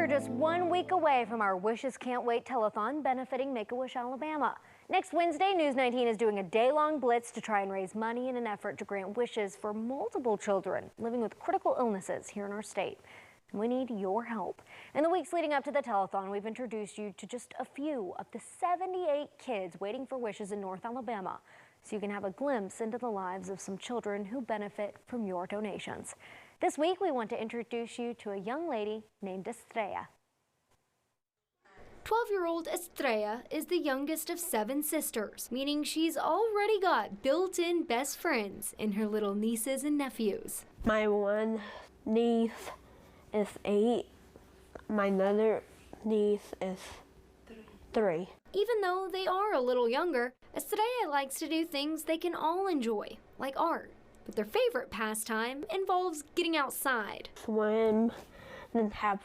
We're just 1 week away from our Wishes Can't Wait telethon benefiting Make-A-Wish Alabama. Next Wednesday, News 19 is doing a day-long blitz to try and raise money in an effort to grant wishes for multiple children living with critical illnesses here in our state. We need your help. In the weeks leading up to the telethon, we've introduced you to just a few of the 78 kids waiting for wishes in North Alabama, so you can have a glimpse into the lives of some children who benefit from your donations. This week, we want to introduce you to a young lady named Estrella. 12-year-old Estrella is the youngest of 7 sisters, meaning she's already got built-in best friends in her little nieces and nephews. My one niece is 8. My other niece is 3. Even though they are a little younger, Estrella likes to do things they can all enjoy, like art. But their favorite pastime involves getting outside. Swim and have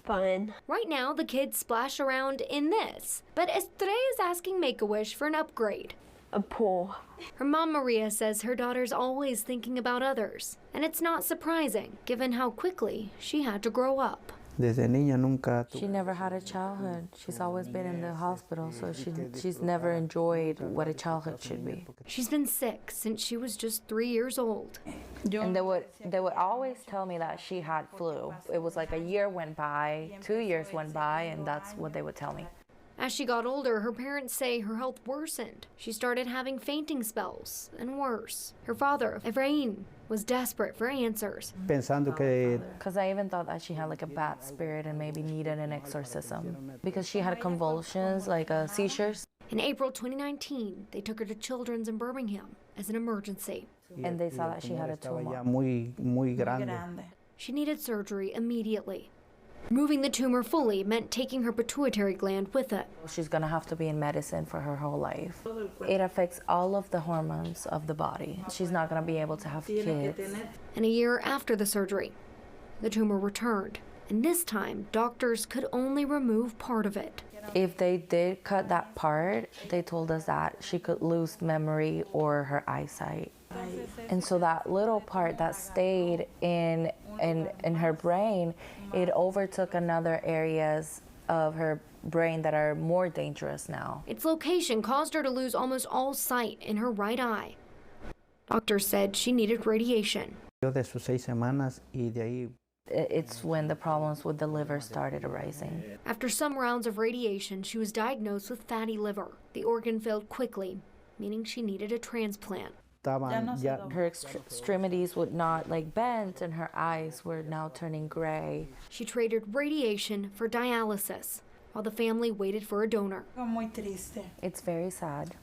fun. Right now, the kids splash around in this, but Estrella is asking Make-A-Wish for an upgrade. A pool. Her mom, Maria, says her daughter's always thinking about others, and it's not surprising, given how quickly she had to grow up. She never had a childhood. She's always been in the hospital, so she's never enjoyed what a childhood should be. She's been sick since she was just 3 years old. And they would always tell me that she had flu. It was like a year went by, 2 years went by, and that's what they would tell me. As she got older, her parents say her health worsened. She started having fainting spells, and worse. Her father, Efrain, was desperate for answers. Because I even thought that she had like a bad spirit and maybe needed an exorcism. Because she had convulsions, like seizures. In April 2019, they took her to Children's in Birmingham as an emergency. And they saw that she had a tumor. She needed surgery immediately. Removing the tumor fully meant taking her pituitary gland with it. She's gonna have to be in medicine for her whole life. It affects all of the hormones of the body. She's not gonna be able to have kids. And a year after the surgery, the tumor returned. And this time, doctors could only remove part of it. If they did cut that part, they told us that she could lose memory or her eyesight. And so that little part that stayed in her brain, it overtook another areas of her brain that are more dangerous now. Its location caused her to lose almost all sight in her right eye. Doctors said she needed radiation. It's when the problems with the liver started arising. After some rounds of radiation, she was diagnosed with fatty liver. The organ failed quickly, meaning she needed a transplant. Her extremities would not bend, and her eyes were now turning gray. She traded radiation for dialysis while the family waited for a donor. It's very sad.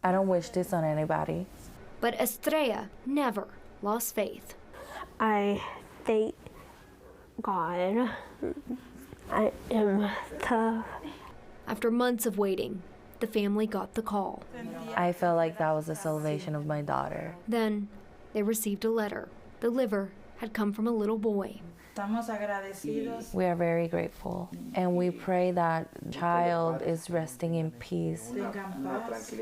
I don't wish this on anybody. But Estrella never lost faith. I thank God. I am tough. After months of waiting, the family got the call. I felt like that was the salvation of my daughter. Then they received a letter. The liver had come from a little boy. We are very grateful, and we pray that child is resting in peace,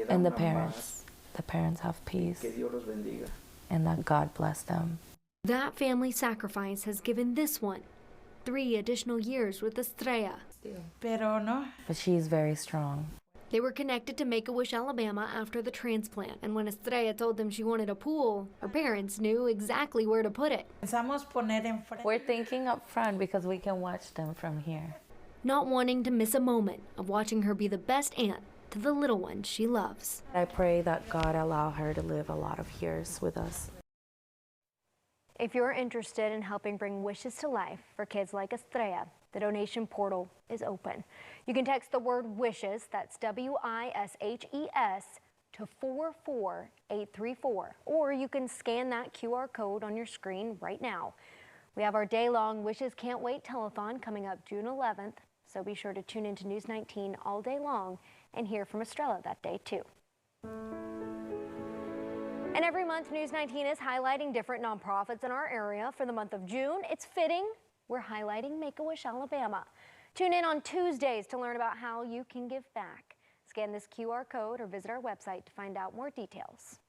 and the parents have peace, and that God bless them. That family sacrifice has given this one 3 additional years with Estrella. But she's very strong. They were connected to Make-A-Wish Alabama after the transplant, and when Estrella told them she wanted a pool, her parents knew exactly where to put it. We're thinking up front because we can watch them from here. Not wanting to miss a moment of watching her be the best aunt to the little one she loves. I pray that God allow her to live a lot of years with us. If you're interested in helping bring wishes to life for kids like Estrella, the donation portal is open. You can text the word WISHES, that's WISHES, to 44834, or you can scan that QR code on your screen right now. We have our day-long Wishes Can't Wait telethon coming up June 11th, so be sure to tune into News 19 all day long and hear from Estrella that day too. And every month, News 19 is highlighting different nonprofits in our area. For the month of June, it's fitting we're highlighting Make-A-Wish Alabama. Tune in on Tuesdays to learn about how you can give back. Scan this QR code or visit our website to find out more details.